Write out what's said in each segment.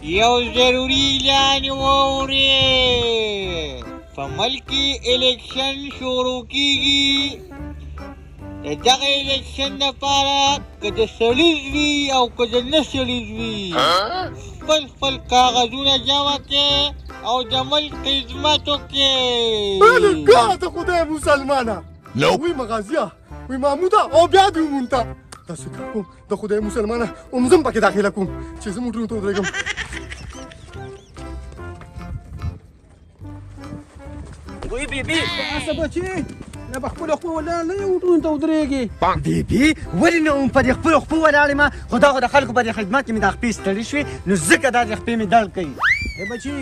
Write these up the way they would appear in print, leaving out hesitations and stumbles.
یو ضروري اعلان واورئ. په ملک کې الیکشن شروع کیږي. د دغه الیکشن دپاره که د سړي وي او که د نه سړي وي خپل کاغذونه جمع کړئ او د ملک خدمت وکړئ. الګا د خدای مسلمانه وی مغازیه وی محموده او بیا دې ومونته تاسو کوم د خدای مسلمانه زم پکې داخله کوم چې زه موټرونو ته ودرېږم. وی بیبي څه بچي نه په خپلو خپو ولاړ نه یې موټرونو ته ودرېږي. بیبي ولې نه وم په دې خپلو خپو ولاړ یم؟ خو دغه د خلکو په دې خدمت کې مې دا خپې ستړي شوې نو ځکه دا د خپې مې درد کوي. ای بچي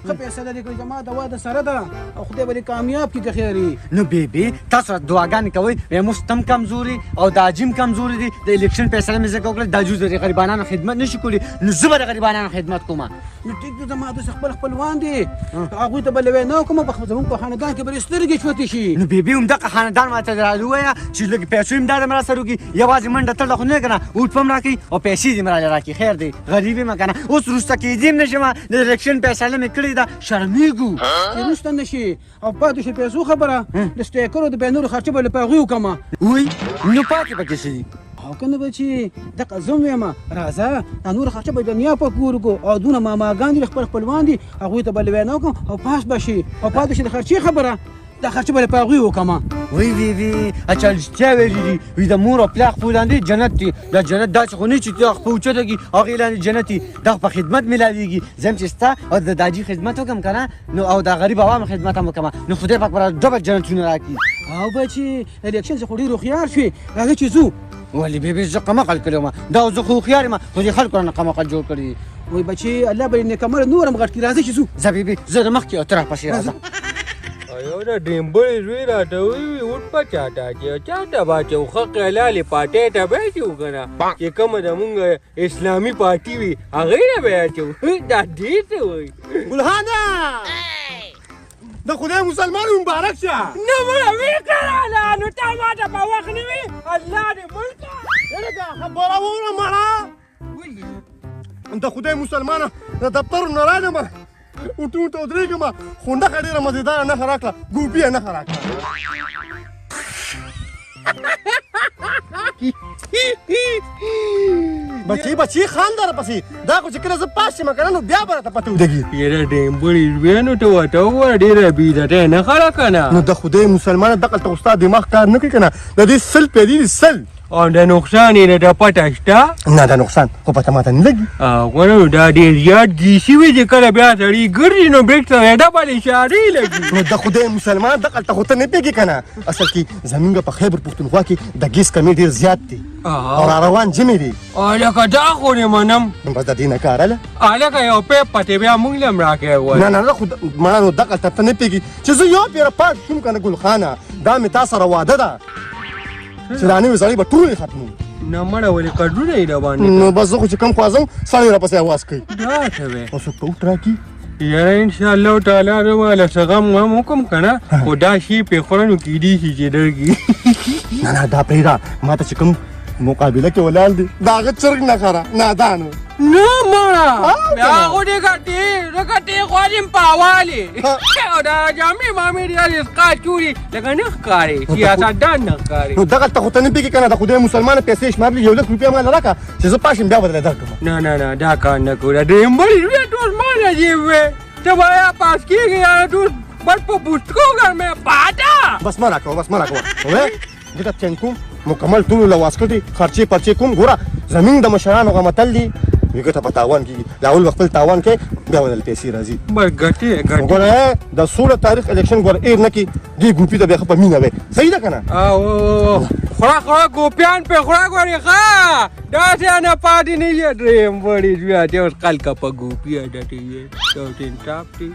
ښه فیصله دې کړې زما د واده سره ده او خدای به دې کامیاب کړي که خیر یې. نو بیبي تاسو راته دعاګانې کوئ وایي مفت هم کمزوري او دا حاجي هم کمزوري دي. د الیکشن فیصله مې ځکه وکړه دا جوز د غریبانانو خدمت نه شي کولی نو زه به د غریبانانو خدمت کوم. نو ټیک ده زما داسې خپلوان دي هغوی ته به لوی نه وکړم زموږ په خاندان کې به یې سترګې چوتې شي. نو بیبي همدغه خاندان ماته راته ووایه چې لږ پیسو یې امداد هم راسره وکړي یوازې منډه تړله خو نه که نه اوټ به هم راکړي او پیسې دې هم راله راکړي خیر دی غریب یم که نه اوس وروسته کېدی هم نه شم د الیکشن فیصله مې کړې ده شرمېږو چې وروسته نه شي او پاتې شي پیسو خبره د سټیکرو د بیا نورو خرچه به له په هغوی وکړمه. وی نو پاتې پکې څه دي؟ او که نه بچي دغه زه هم ویمه راځه دا نوره خرچه به دنیا په کور وکړو او دونه ماماګان دي خپلوان دي هغوی ته به لوی نه وکړم او پاس به شي او پاتې شي د خرچې خبره دا خرچه به له په هغوی وکړمه. وی بیبي اچھا رښتیا ویلي دي وي د مور او پلار خپل لاندې جنت دی. دا جنت داسې خو نه چې ته خپل اوچته کړي هغې لاندې جنت دي دغه په خدمت میلاویږي. زه هم چې ستا او د داجي خدمت وکړم که نه نو او د غریب عوامو خدمت هم وکړم نو خدای پاک به راته ډبل جنتونه راکړي. او بچي الیکشن څه خو ډېر هوښیار شوې راځه چې ځو. ولې بیبي زه قمقل کړی وم دا زه خو هوښیار یم خو دې خلکو رانه قمقل جوړ کړي دي. وای بچي الله به یې نیکمرغه نور هم غټ کړي راځه چې ځو. زه بیبي زه د مخکې او ته راپسې راځه. یو د ډیمبلې زوی راته ووي اوټ په چاته اچوي چاته به اچوو ښه قیلالې پاټۍ ته به اچوو که نه چې کومه زمونږ اسلامي پارټي وي هغې ته به یې اچوو دا دې څه وایي. ګلهانه د خدای مسلمان مبارک شه. نه مړه وی کړه نو تا ما ته په وخت نه وي الله دې ملکه لکه خبره وره مړه د خدای مسلمانه د دفتر نه رانمه اوټو ته ودرېږم خو نښه ډېره مزېداره نښه راکړه ګوپي یې نښه راکړه. بچي خانده راپسې دا خو چې کله زه پاس شم که نه نو بیا به راته پته ودرېږي. یاره ډیمبلې زویانو ته ورته وګوره ډېره بېعزتۍ نه ښه که نه. نو د خدای مسلمانه دغلته خو ستا دماغ کار نه کوي که نه د دې سل پیدې دي سل او د نقصان یې د پته شته نه دا نقصان خو پته ماته نه لګي. هغه نو دا ډېر زیات ګیسي وي چې کله بیا سړي ګرځي نو برېک ته ډبل اشارې لګي. نو د خدای مسلمان دغلته خو ته نه پوهېږې که نه اصل کې زمونږ په خیبر پښتونخوا کې د ګیس کمي ډېر زیات دی او را روان جمې دي. لکه دا خو دې منم نو بس د دې نه کار هله لکه یو پیپ پتې بیا موږ له هم راکړی وای. نه خو مړه نو دغلته ته نه پوهېږې چې زه یو پیره پات شوم که نه ګلخانه دا مې تا سره واده ده چې دا نوي سړی به ټولې ختموي. نه مړه ولې کډونه یې راباندې نو بس زه خو چې کم خوازم سړی راپسې اواز کوي دا څه وی. او څوک ته اوټ راکړي یاره انشاءالله تعالی زه به له څه غم وم وکړم که نه خو دا شي پرېښوره نو کېدی شي چې درکړي. نه دا پرېږده ما ته چې کوم مقابله کې ولاړ دي د هغه چرګ نه خره نادان و نه مړه بیا خو دې ګټې غواړم په حوالې او دا جامې مامې ډېرې سقاط چوري لکه نه ښکارې سیاستدان نه ښکارې. نو دغلته خو ته نه پوهېږې که نه د خدای مسلمانه پیسې شمارلي 1 لک روپۍ ماله راکړه چې زه پاس شم بیا به درله درکړم. نه دا کار نه کوو دا ډېمبلې زویه ټول ما نجیب وې ته به یا پاس کېږې یا ټول بټ په پوسټکو ګرمې پاټه بس مه راکوه وې دې ته چین کوم مکمل ټولو له واسکټې خرچې پرچې کوم ګوره زمونږ د مشرانو هغه متل دي وي ګټه په تاوان کېږي لاول به خپل تاوان کوې بیا به دله پیسې راځي. بس ګټې ګوره د 16 تاریخ الیکشن ګوره ایر نه کړي دې ګوپي ته بیا ښه په مینه وی صحیح ده که نه. خوره ګوپیان پې خوره ګورې ښه داسې نه پاتې نه شي ډېمبلې زویه ته اوس خلکه په ګوپي اډټې یې چوټین ټاپ دی.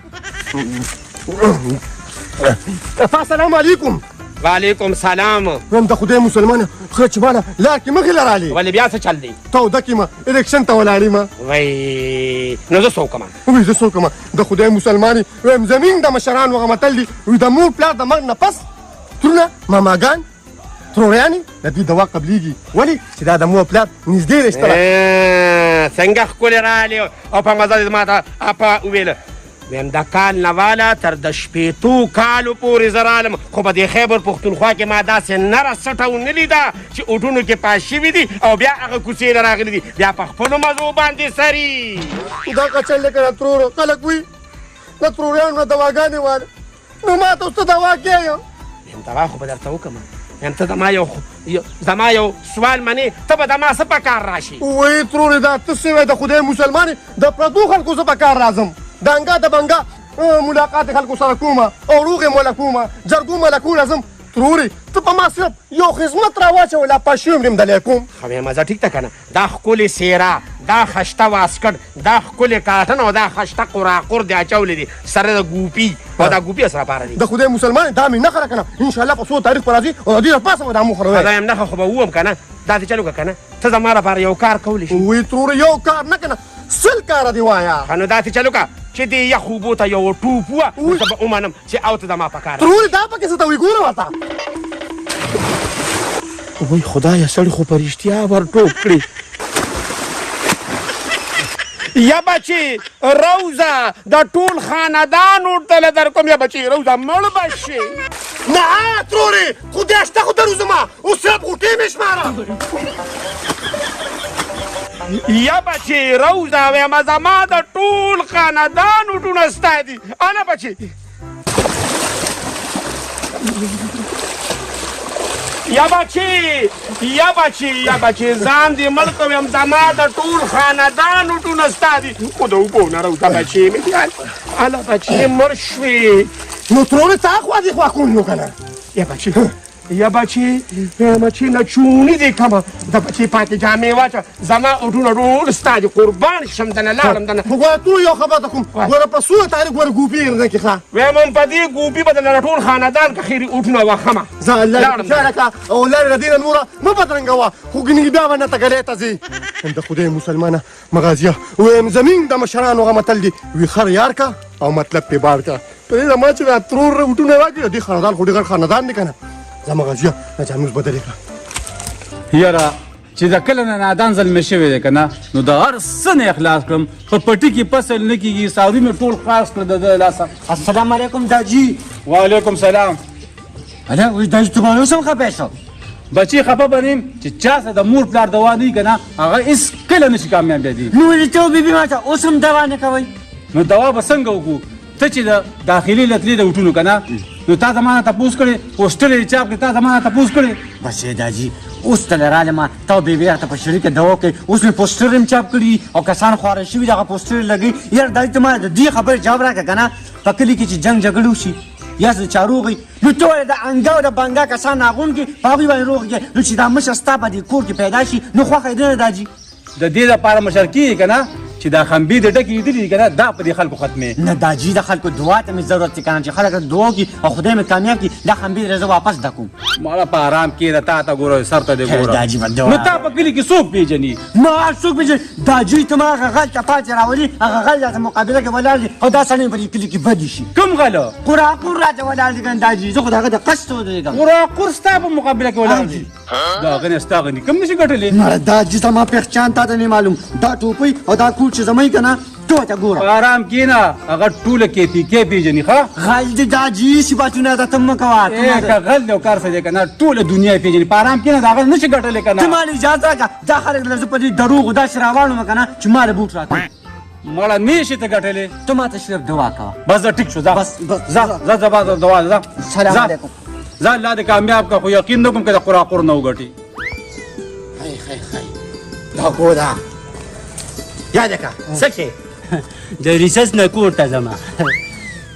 السلام علیکم. وعلیکم سلام. هم د خدای مسلمانه ښه چې ماله لار کې مخې له رالې ولې بیا څه چل دی؟ ته وده کېمه الیکشن ته ولاړې ما وی نو زه څه وکړم؟ وی زه څه وکړم د خدای مسلمانې ویم زمین د مشرانو هغه متل دي وي د مور پلار د مرګ نه پس ترونه ماماګان تروریانې د دوی دوا قبلیږي ولې چې دا د مور پلار نږدې رشته ده. څنګه ښکلې راغلې او په مزه دې ما ته اپا وویله ویم د کال نه واله تر د 15 کالو پورې زه رالم خو په دې خیبر پښتونخوا کې ما داسې نره سټه ونه لیده چې اوټونو کې پاس شوي دي او بیا هغه کوڅې نه راغلي دي بیا په خپلو مزو باندې سري دا کچل دی که نه ترورو خلک وي د تروریانو نه دواګانې واله نو ما ته اوس ته دوا کیې یم دوا خو به درته وکړم یم ته زما یو سوال منې ته به دما څه په کار راشي وایي ترورې دا ته سوی د خدای مسلمان د پردو خلکو زه په کار راځم دانګه د بنګه ملاقات خلکو سره کومه او روغې موله کومه جرګو ملکونه ځم ترورې ته په ما صرف یو خدمت راواچوه لا پاس شوی یم دلی کوم خو بیا مزه ټیک ده که نه دا ښکلې څېره دا خشته واسکټ دا ښکلې کاټن او دا خشته قراقر دې اچولی دي سره د ګوپي او دا ګوپي سره پاره دي د خدای مسلمان دا مې نښه ده که نه انشاءالله په څو تاریخ به راځي او د دې دپاسه به دا مخ دا یم نښه خو به ووم که نه دا دې چلو که که نه ته زما لپاره یو کار کولی شي وایي ترورې یو کار نه که نه 100 کاره دې وایه ښه نو دا دې چلو که چې دې یخ اوبو ته یو ټوپ وه زه به ومنم چې او ته زما په کار ترورې دا پکې څه ته وایي ګوره ورته وای خدایه سړي خو په رښتیا ور ټوپ کړي یا بچی روزه د ټول خاندان ورته در کوم یا بچی روزه مړ به شي نه ترورې خدای شته خو درو زما اوس صرف غوټې مې شماره یا بچی روزه ویمه زما د ټول خاندان وټونه ستا دي انا بچی یا بچی ځان دې مړ کوم زما د ټول خاندان وټونه ستا دي خو د اوبو نه روزه بچی مې انا بچی مړ شوې نو ترورې تا خوا دې خوا کون نو که نه یا بچی نه چونی دې کمه د بچی پاتې جامې واچه زما اوټونه ټول ستا دي قربان شم دنه لاړم دنه خو ګوره تو یو خبر ته کوم ګوره په څو تاریخ ګوره ګوپي یې نه کې ښه ویم هم په دې ګوپي به دنه ټول خاندان که خیري اوټونه وخمه ځه الله دې خیره کړه او لارې له دې نه نوره مه بدرنګوه خو ګنې بیا به نه ته ګلې ته ځې د خدای مسلمانه مغازیه ویم زمین د مشرانو هغه متل دي وي خر یار کا او مطلب پې بار کا په دې زما چې دا ترور اوټونه راکړي دې خاندان خو ډېر غټ خاندان دی که نه زما غازیه دا جاموس بدلې کړه یاره چې د کله نه نادان زلمی شوی دی که نه نو د هر څه نه اخلاص کړم په پټي کې فصل نه کېږي څاروي مې ټول خلاص کړه د ده لاسه السلام علیکم داجی وعلیکم سلام اله اوس داجی تو باندې اوس هم خفه شو بچی خفه به نیم چې چا سره د مور پلار دوا نه وي که نه هغه هېڅکله نشي کامیابېدی نو ولې ته بیبي ما ته اوس هم دوا نه کوئ نو دوا به څنګه وکړو ته چې د داخلي لتلې د وټونو که نه نو تا زما نه تپوس کړې پوسټر یې چاپ کړې تا زما نه تپوس کړې بس داجی اوس ته رالم تا بیبي راته په شریکه دوا کوي اوس مې پوسټر هم چاپ کړي او کسان خواره شوي دغه پوسټر یې لګوي یار داجي ته ما د دې خبرې جواب راکړه که نه په کلي کې چې جنګ جګړه وشي یا څه چاروغ وي نو ته ولې د انګا او د بنګا کسان هغون کې په هغوی باندې روغ کړې نو چې دا مشر ستا په دې کور کې پیدا شي نو خوښه یې نه داجي د دې دپاره مشر کېږي که نه چې دا خنبې د ډکې لیدلي دي که نه دا په دې خلکو ختمې نه داجي د خلکو دعا ته مې ضرورت دی که نه چې خلک دعا وکړي او خدای مې کامیاب کړي دا خنبې درې زه واپس ډکوم ماړه په ارام کښېنه تا ته ګوره سر ته دې ګوره داجي به دعا نو تا په کلي کې څوک پېژني ما هر څوک پېژني داجي ته ما هغه غل ته پاتې راولي هغه غل راته مقابله کې ولاړ دي او دا سړی په دې کلي کې بدې شي کوم غله قراقور راته ولاړ دي که داجي زه خو د هغه د قصد ودرېږم قراقور ستا په مقابله کې ولاړ دي دا هغه نه ستا غني کوم نشي ګټلی مړه داجي زما پهچان تا ته نه معلوم دا ټوپۍ او دا کور چې زما که نه ته ته ګوره په ارام کښېنه هغه ټوله کې پېژني ښه غل دي داجي صفتونه راته مه کوه که غل دی او کار څه دی که نه ټوله دنیا یې پېژني په ارام کښېنه د هغه نشي ګټلی که ته نه ما له اجازه راکړه دا خلک زه په دې دروغو داسې راواړم که نه چې ما له بوټ راکړي مړه نه شي ته ګټلی ته ما ته صرف دعا کوه بس دا ټیک شو ځه بس ځه دوا ځه سلام علیکم ځه الله دې کامیاب کړه خو یقین نه کوم که د قراقور نه وګټي دا کو ده یاده که څه کې د ریسس نه کور ته ځم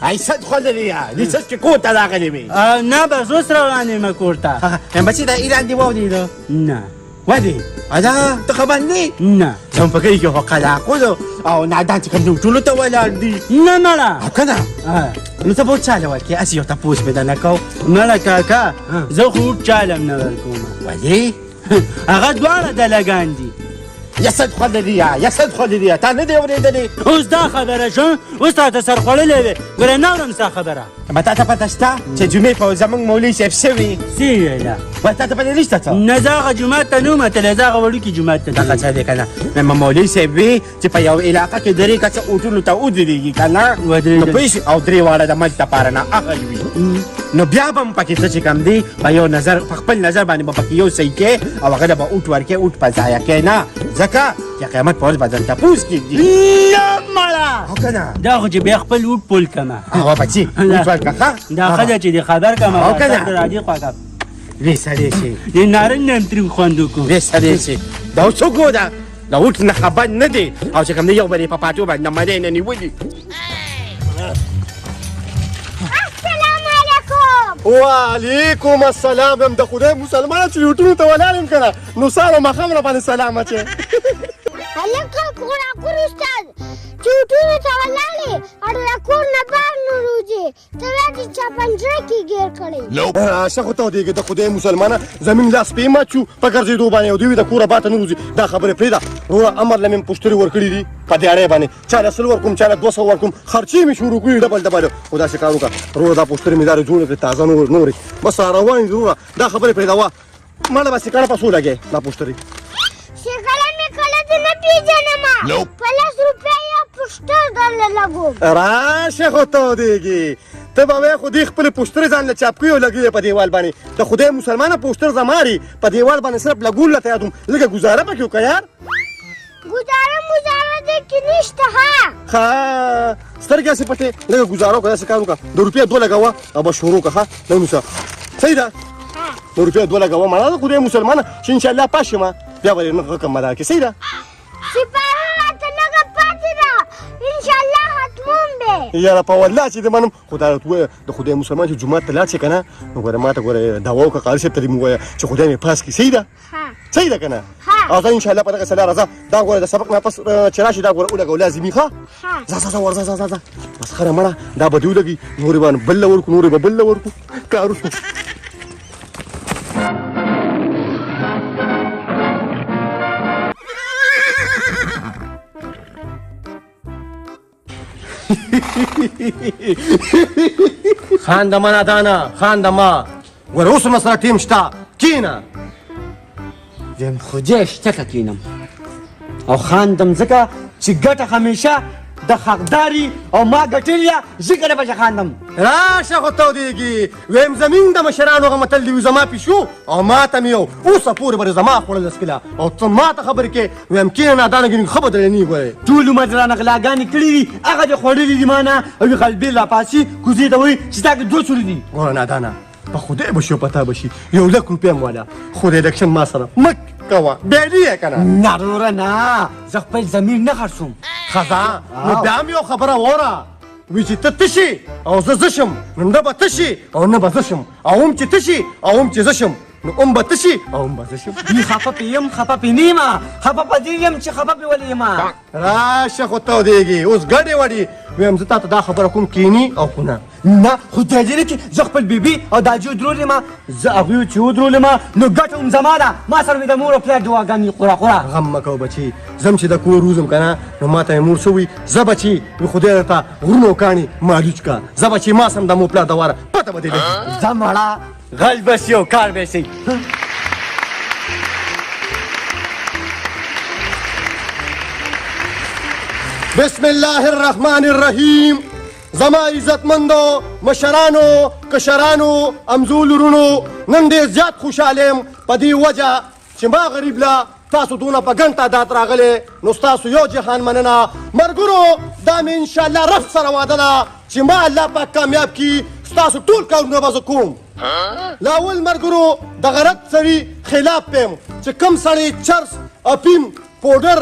ایست خوړلې یا لیسس چې کور ته راغلی وې نه بس اوس روان یم کور ته بچي دا ایران دې واورېده نه ودې ادا ته خبر نه نه زموږ په کلي کې خو قلاقلو او نادان چې کوم دي ټولو ته ولاړ دي نه مړه او که نه نو ته به وچاله ورکړې هسې یو تپوس مې درنه کو مړه کاکا زه خو چالم نه ورکوم ولې هغه دواړه دلګان دي یسد خوړلي یسد خوړلي تا نه دی اورېدلې اوس دا خبره شو اوس تاته سر خوړلې وې ګوره نه اورم ستا خبره ما تا ته پته شته چې جمعې په زموږ مولوي صاحب شوي څه ویله وایي تا ته پته نشته څه نه زه هغه جومات ته نه وم تللی زه هغه وړوکي جومات ته دغه څه دی که نه مېمه مولوي صاحب وي چې په یو علاقه کې درې کسه اوټونو ته ودرېږي که نه ودرېدل. نو پوه شي او درې واړه د ملک دپاره نه هغه وي نو بیا به هم پکې څه چې کم دی په یو نظر په خپل نظر باندې به پکې یو صحیح کې او هغه ته به اوټ ورکې اوټ په ضایع کې نه ځکه چې قیامت په ورځ به درته تپوس کېږي نه مړه او که نه دا خو چې بیا خپل وټ پول کمه هغه بچي اوټ ورکړه ښه دا ښه ده چې د خبر کمه او که نه؟ راځي خواږه وې سړی شي د نارنج نه هم ترې خوند وکړو وې سړی شي دا اوس څوک و ده دا اوټ نه خبر نه دی او چې کوم دی یو به یې په پاتو باندې مری نه نیولي وعلیکم السلام هم د خدای مسلمان چې یوټونو ته ولاړ یم که نه نو سهار ماښام را باندې سلام اچوې هلکه کور استاد چې یوټونو ته ولاړې او د کور نه بهر نه روځې ته بیا دې چا پنجره کې ګیر کړی شه خو ته ودېږې د خدای مسلمانه زمین لاس پې مات شو په ګرځېدو باندې او دوی د کوره باته نه وځي دا خبرې پرېږده وروره امر له مې پوښتنې ورکړي دي په دیاړۍ باندې چا له 100 ورکوم چا له 200 ورکوم خرچې مې شروع کړي ډبل ډبل او داسې کار وکړه وروره دا پوښتنې مې دارې جوړې کړې تازه نورې بس را روان دي وروره دا خبرې پرېږده وه مړه به سیکړه په څو لګې دا پوښتنې شکله مې کله دې نه پېژنمه په 10 روپۍ یو پوسټر درله لګوم راشه خو ته ودېږې ته به وایې خو دې خپلې پوسټرې ځان له چاپ کړي او لګوي په دیوال باندې د خدای مسلمانه پوسټر زماري په دیوال باندې صرف لګول له ته یادوم لږه ګزاره پکې وکړه یار ګزاره مزاره دې کې نشته ها سترګې هسې پټې لږه ګزاره وکړه داسې کار وکړه د روپۍ 2 لګوه او به شروع کړه ښه نه ونیسه صحیح ده د روپۍ 2 لګوه مړه د خدای مسلمانه چې انشاءالله پاس شم بیا به دې رقم مدار کړې صحیح ده سپاره راته لږه پاتې ده انشاءالله ختموم دی یاره په والله چې دې منم خو دا راته ووایه د خدای مسلمان چې جومات ته لاړ شې که نه نو ګوره ما ته ګوره دعوا وکړه قاري صاحب ته دې مې ووایه چې خدای مې پاس کړي صحیح ده صحیح ده که نه او زه انشاءالله په دغه سلا راځه دا ګوره د سبق نه پس چې راشي دا ګوره ولګوه لازمي ښه ځه ورځه ځه بس خره مړه دا به دې ولګي نورې به بل له ورکړو نورې به بل له ورکړو کار وشو خاندمه نادانه خاندمه ګوره اوس هم سره ټیم شته کښېنه ویم خدای شته که کښېنم او خاندم ځکه چې ګټه همیشه د حقداري او ما ګټلې ذکر به خاندم راشه خو ته ودېږي ویم زمین د مشرانو هغه متل دی زما پیشو او ما ته مې یو اوسه پورې به زما خوړل سکله او ته ما ته خبرې کې ویم کښېنه نادانه ګینې ښه به درې نه ګورې ټول عمر رانه غلاګانې کړي دي هغه دې خوړلي دي ما نه او یې قلبي راپاسي کوزې ته وایي چې تا کې 200 دي ګوره نادانه په خدای به شي او په تا به شي 1 لک روپۍ هم والا خو د الیکشن ما سره مک کوه بیډي یې که نه نه وروره نه زه خپل ضمیر نه خرڅوم ښځه نو بیا هم یو خبره واوره وی چې ته تشي او زه شم نو نه به تشي او نه به زه شم او هم چې تشي او هم چې زه شم نو هم به تشي او هم به زه شم نی خفه پې یم خفه پې نه یم خفه په دې یم چې خفه پې ولې یم راشه خو ته ودېږې اوس ګډې وړې ویم زه تا ته دا خبره کوم کینی او که نه نه خدای دې نه کړي زه خپل بیبي او داجي ودرولې ما زه هغوی چې ودرولې ما نو ګټه هم زما ده ما سره مې د مور او پلار دعاګانې قوره غم مه کوه بچي زم چې د کور روزم که نه نو ما ته یې مور څه وي زه بچي وي خدای درته غرونه کاڼي مالوچ کا زه بچي ما سم د مور پلار د واره پته به دې لګي زه مړه غل به سي او کار به سي بسم الله الرحمن الرحیم زما عزتمندو مشرانو کشرانو امزول ورونو نن ډېر زیات خوشحاله یم په دې وجه چې ما غریب له تاسو دونه په ګڼ تعداد راغلی نو ستاسو یو جهان مننه ملګرو دا مې انشاءالله رب سره وعده ده چې ما الله پاک کامیاب کړي ستاسو ټول کارونه به زه کوم لاول ملګرو د غرض سړي خلاف پیم چې کوم سړی چرس اپیم پوډر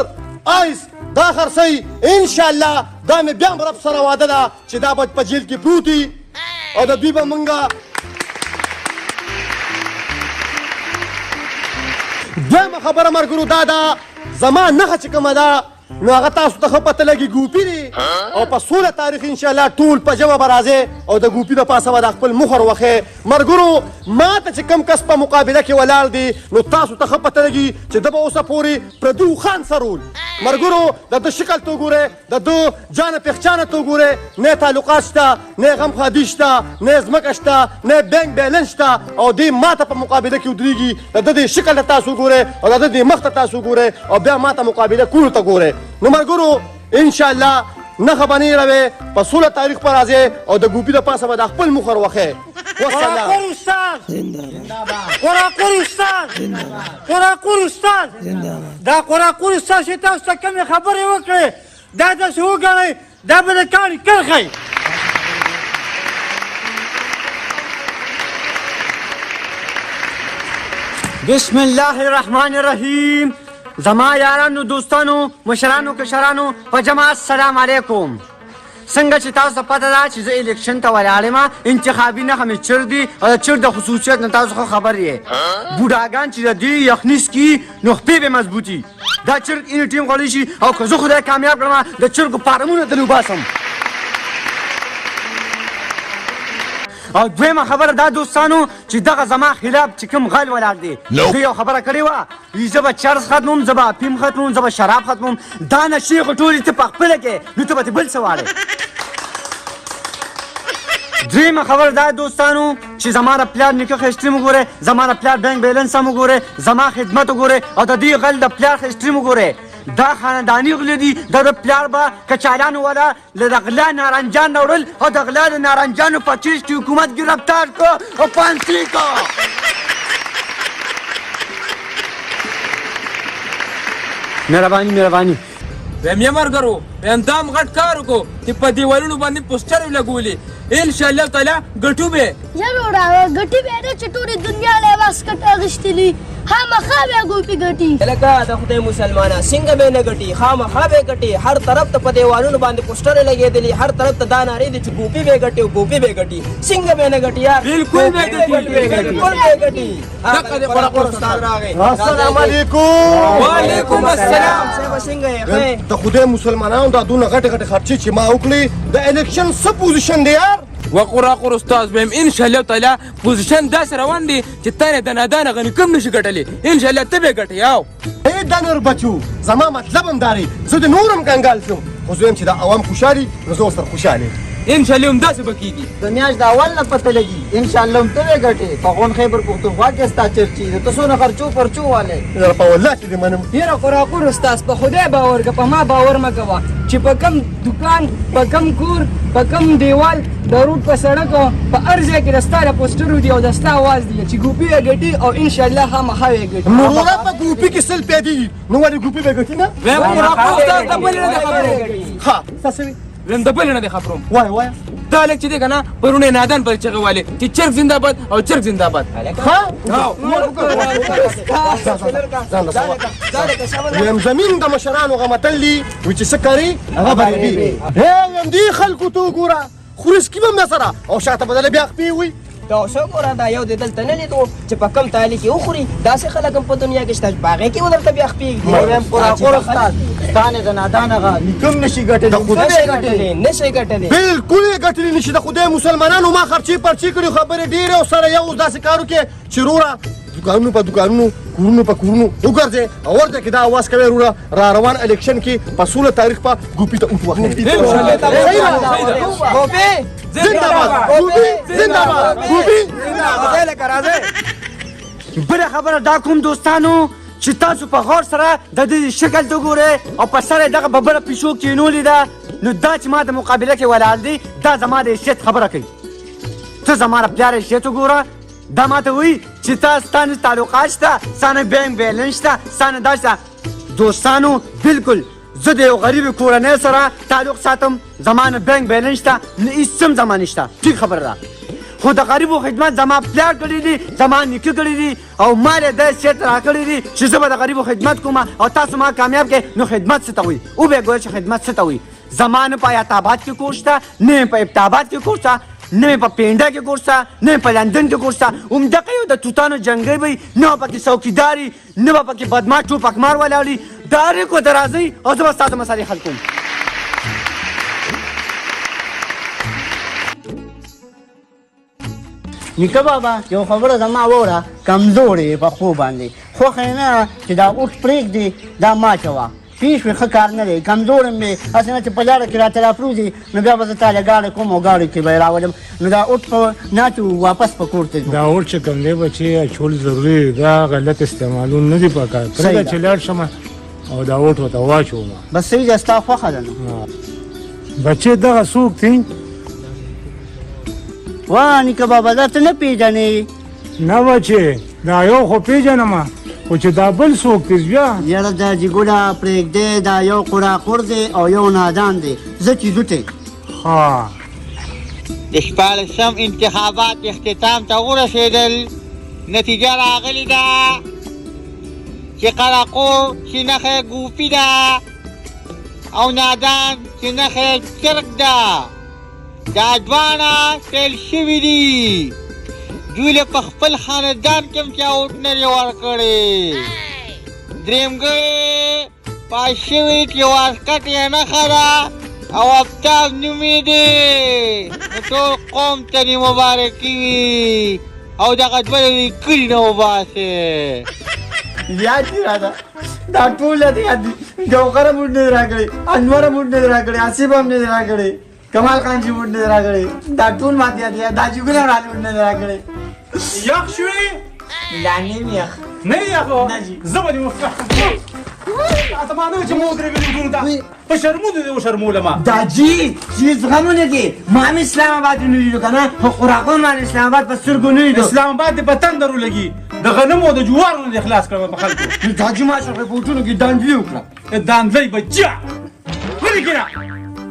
آیس دا خرڅوي انشاءالله دا مې بیا هم رب سره وعده ده چې دا به په جیل کې پروت وي او د دوی به مونږه دویمه خبره ملګرو دا ده زما نښه چې کومه ده نو هغه تاسو ته ښه پته لګي ګوپي دی او په 16 تاریخ انشاءالله ټول په جمع به راځئ او د ګوپي د پاسه به د خپل مخر وښئ مرګرو ما ته چې کوم کس په مقابله کې ولاړ دی نو تاسو ته ښه پته لګي چې ده به اوسه پورې پردو خان سرول مرګرو د ده شکل ته وګورئ د ده جانه پهچانه ته وګورئ نه تعلقات شته نه غم خادي شته نه ځمکه شته نه بینک بیلنس شته او دې ما ته په مقابله کې ودرېږي د ده د شکل ته تاسو وګورئ او د ده د مخ ته تاسو وګورئ او بیا ما ته مقابله کولو ته ګورئ نو مرګرو انشاءالله نښه به نه هېروئ په 16 تاریخ په راځئ او د ګوپي د پاسه به د خپل مخر وښئ والسلام قراقور استاد قراقور استاد دا قراقور استاد چې تاسو ته کومې خبرې وکړې دا داسې وګڼئ دا به د کاڼي کرښئ بسم الله الرحمن الرحیم زما یارانو دوستانو مشرانو کشرانو په جماعت السلام علیکم څنګه چې تاسو ته پته ده چې زه الیکشن ته ولاړ یم انتخابي نښه مې چر دي او د چر د خصوصیت نه تاسو ښه خبر یې بوډاګان چې د دې یخني څکي نو خپې به مضبوطي دا چرګ اینې ټیم غوړی شي او که زه خدای کامیاب کړم د چرګو فارمونه ترې وباسم او دویمه خبره دا دوستانو چې دغه زما خلاف چې کوم غل ولاړ دی دوی یو خبره کړې وه زه به چرس ختموم زه به افیم ختموم زه به شراب ختموم دا نشې خو ټولې ته په خپله کې نو ته به تې بل څه واړې درېیمه خبره دا دوستانو چې زما د پلار نیکه هسټري مو ګورئ زما د پلار بینک بیلنس هم وګورئ زما خدمت وګورئ او د دې غل د پلار هسټري مو ګورئ دا خانداني غله دي دا د پلار به کچالانو والا له د غلا نارنجان راوړل او د غلا د نارنجانو په چیز کې حکومت ګرفتار کړه او پانسي کړه مهرباني ویم یې مرګرو ویم دام غټ کار وکړو چې په دیوالونو باندې پوسټر یې لګولي انشاءالله تعالی ګټو به ضرور ګټي به نه چې ټولې دنیا له واسکټ اغشتلی خامخا به ګوپي ګټي لکه د خدای مسلمانه څنګه به نه ګټي خامخا به ګټي هر طرف ته په دیوالونو باندې پوسټر لګېدلي هر طرف ته دا نارې دي چې ګوپي به ګټي او ګوپي به ګټي څنګه به نه ګټي یار بالکل به ګټي بالکل به ګټي دغه د قراقور استاد راغی السلام علیکم وعلیکم السلام صاحب څنګه یې د خدای مسلمانانو دا دونه غټې غټې خرچې چې ما وکړې د الیکشن څه پوزیشن دی یار وقراقور استاد ویم انشاءالله تعالی پوزیشن داسې روان دی چې تا د نادانه غني کم نشي ګټلی انشاءالله ته به ګټې یاو ای دا نور بچو زما مطلب هم دا دی زه د نورم کنګال شوم خو زه یم چې دا عوام خوشحالي نو زه ورسره خوشحال یم انشاءالله همداسې به کېږي د میاشت د اول نه پته لګي انشاءالله هم ته به ګټې په غون خیبر پښتونخوا کې ستا چرچي د ته څونه خرچو پرچو والی یاره په والله چې دې منم یاره قراقور استاد په خدای باور که په ما باور مه کوه چې په کم دکان په کم کور په کم دیوال د روډ په سړک په هر ځای کې د ستا د پوسټرو دي او د ستا اواز دی چې ګوپي به ګټي او انشاءالله خامخا به ګټي وروره په ګوپي کې سل پیدا دي نو ولې ګوپي به ګټي نه ویم قراقور استاد د بلې نه دی خبرې ها تاسو ویم د بلې نه دی خبروم وای دا لږ چې دی که نه پرونه نادان پر چغې والې چې چرګ زنده‌باد او چرګ زنده‌باد ویم زمین د مشرانو غمتل دي وی چې څه کوي هغه به دي ویم دې خلکو ته وګوره خورسکي به مې سره او شاته بدله بیا خپې وي دا اوس وګوره دا یو د دلته نه لیدو چې په کم تالي کې وخوري داسې خلک هم په دنیا کې شته چې په هغې کې ودرته بیا خپېږدي ویم قراقور استاد ستا نه د نادانه غه نیکم نشي ګټلی نشي ګټلی بالکل یې ګټلی نشي د خدای مسلمانانو ما خرچې پرچې کړي خبرې ډېرې او سره یو داسې کار وکړې چې وروره دوکانونو په دوکانونو کورونو په کورونو وګرځې او ورته کې دا اواز کوې وروره را روان الیکشن کې په 16 تاریخ په ګوپي ته اوت وخت زنده‌باد ګوپي زنده‌باد ګوپي بله خبره دا کوم دوستانو چې تاسو په غور سره د دې شکل ته ګورئ او په سر یې دغه ببره پیشو کښېنولې ده نو دا چې ما د مقابله کې ولاړ دی دا زما د حیثیت خبره کوي ته زما د پلار حیثیت وګوره دا ما ته وایي چې ستا نه تعلقات شته ستا نه بینک بیلنس شته ستا نه دا شته دوستانو بالکل زه د یو غریب کورنۍ سره تعلق ساتم زما نه بینک بیلنس شته نه هېڅ هم زما نشته ټیک خبره ده خو د غریبو خدمت زما پلار کړی دي زما نیکه کړی دي او ما یې دا حیثیت راکړی دي چې زه به د غریبو خدمت کوم او تاسو ما کامیاب کړئ نو خدمت څه ته وایي وبې ګوره چې خدمت څه ته وایي زما نه په حیات آباد کې کور شته نه مې په ابتاباد کې کور شته نه مې په پینډه کې کور شته نه مې په لندن کې کور شته همدغه یو د توتانو جنګۍ به وي نه به پکې څوکیداري نه به پکې بدماش ټوپکمار ولاړ وي دارې کو درازئ او زه به ستاسو مسالې حل کوم. نیکه بابا یو خبره زما واوره کمزور یې په خوب باندې خوښه یې نه چې دا اوښ پرېږدي دا ماچوه پیش مې ښه کار نه دی کمزور یم دی هسې نه چې په لاره کې راته راپروزي نو بیا به زه تاله ګاډی کوم او ګاډی کې به یې راولم نو دا اوټ په ناچو واپس په کور ته ځو. دا اوټ چې کوم دی بچې اچول ضروري دی دا غلط استعمالون نه دي پکار پرېږده چې لاړ شم او دا اوټ ورته واچوم بس صحیح ده ستا خوښه ده نو بچې دغه څوک دي وا نیکه بابا دا ته نه پېژنې نه بچې دا یو خو پېژنم خو چې دا بل څوک دی بیا یاره دا جګوډه پرېږدی دا یو قراقور دی او یو نادان دی زه چې ځو ته ها د شپاړسم انتخابات اختتام ته ورسېدل نتیجه راغلې ده چې قراقور چې نښه ګوپي ده او نادان چې نښه چرګ ده دا دواړه فیل شوي دي دوی له په خپل خاندان کې هم چا اوټ نه دی ورکړی درېمګړی پاس شوي چې واسکټ یې نښه ده او افتاب نوم یې دی نو ټول قوم ته دې مبارکي وي او دغه دوه دې کلي نه وباسې یاد دي راته دا ټول دې یاد دي جوهره موږ نه راکړې انوره موږ نه راکړې آصف هم نه راکړې کمال خان جی موږ نه راکړې دا ټول ماته یاد دي دا جګړه راځي موږ نه راکړې یخ شوې لا نیم یخ نه یخ زه به دې وفهم ته ما نه چې مو درې ویلو ته په شرمو دې وشرموله ما دا جی چې زغمونه دي ما هم اسلام آباد نه لیدو که نه خو خوراکونه ما اسلام آباد په سترګو نه لیدو اسلام آباد دې په تندرو لګي د غنمو د جوارو نه دې خلاص کړم په خلکو دا جی ما شو رپورټونو کې داندلي وکړه داندلی بچا ولې کېنه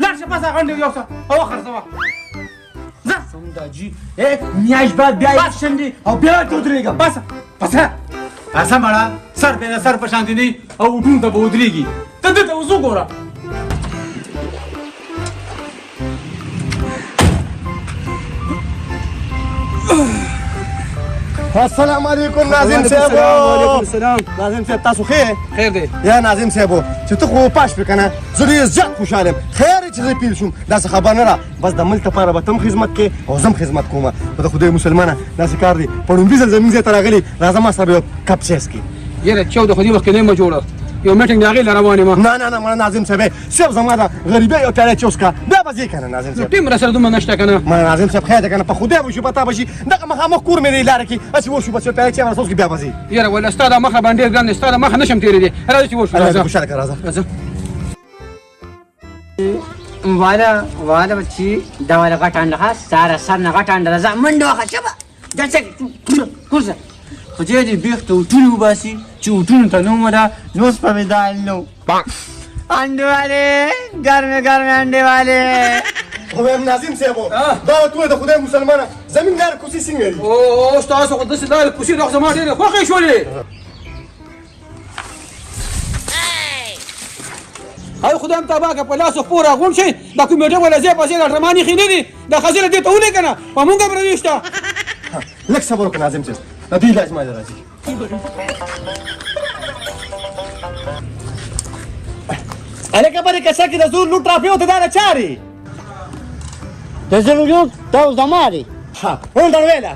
لاړ شه پاسه غونډې یو څه او خرڅوه ځه دا جی میاشت بعد بیا یې شندې او بیا ورته ودرېږم پاسه پاسه پاسه مړه سر به د سر په شان دي او وډون ته به ودرېږي ته دلته اوس وګوره السلام علیکم ناظم صاحب وعلیکم السلام ناظم صاحب تاسو خیر خیر دی یا ناظم صاحب چې ته خو پاش پې که نه زه ډېر زیات خوشحاله یم خیر چې زه پیل شوم داسې خبر نه ده بس د ملک لپاره به ته هم خدمت کوې او زه هم خدمت کوم خو د خدای مسلمانه داسې کار دی په لومړي ځل زموږ ځای ته راغلي راځه ما سره به یو کپ چای څکې یاره چاو د خو دې مخکې نه مه جوړه یو میټینګ د هغې له روان یم نه نه نه مړه ناظم صاحب صرف زما د غریبۍ یو پیاله چای وڅښه بیا به ځې که نه ناظم صاحب ټیم راسره دومره نشته که نه مړه ناظم صاحب خیر دی که نه په خدای به شي په تا به شي دغه مخامخ کور مې دی لاره کې هسې وشو بس یو پیاله چای ورسره وڅښې بیا به ځې یاره ولا ستا دا مخه باندې ډېر ګران دی ستا د مخه نشم تېرېدی راځه چې وشو راځه خوشحاله که راځه والا بچی دا والا غټ انډه ښه ساره سر نه غټ انډه راځه منډه وهه چپه دا څه کورسه خدای دې بیخ ته اوټونه وباسي چې اوټونو ته نوم وده نو اوس په مې دا نو انډې والې ګرمې ګرمې انډې والې خو وایم ناظم صاحب دا ټول د خدای مسلمانه زمیندار کوڅې څنګه دي او ستاسو خو داسې لارې کوڅې دغه زما ډېرې خوښې شولې هاي خدای هم تبا که په لاس خپور راغونډ شي دا کمیټه ولا ځای په ځای ډرمانې خې نه دي دا ښځې دې ته ولې که نه په مونږ هم راویشته لږ صبر وکړه ناظم صاحب د دوی علاج ما له راځي هلکه په دې کیسه کې د زور لوټ راپرېوته دا د چا دی د زه لوټ دا اوس زما دی ها اون در ویله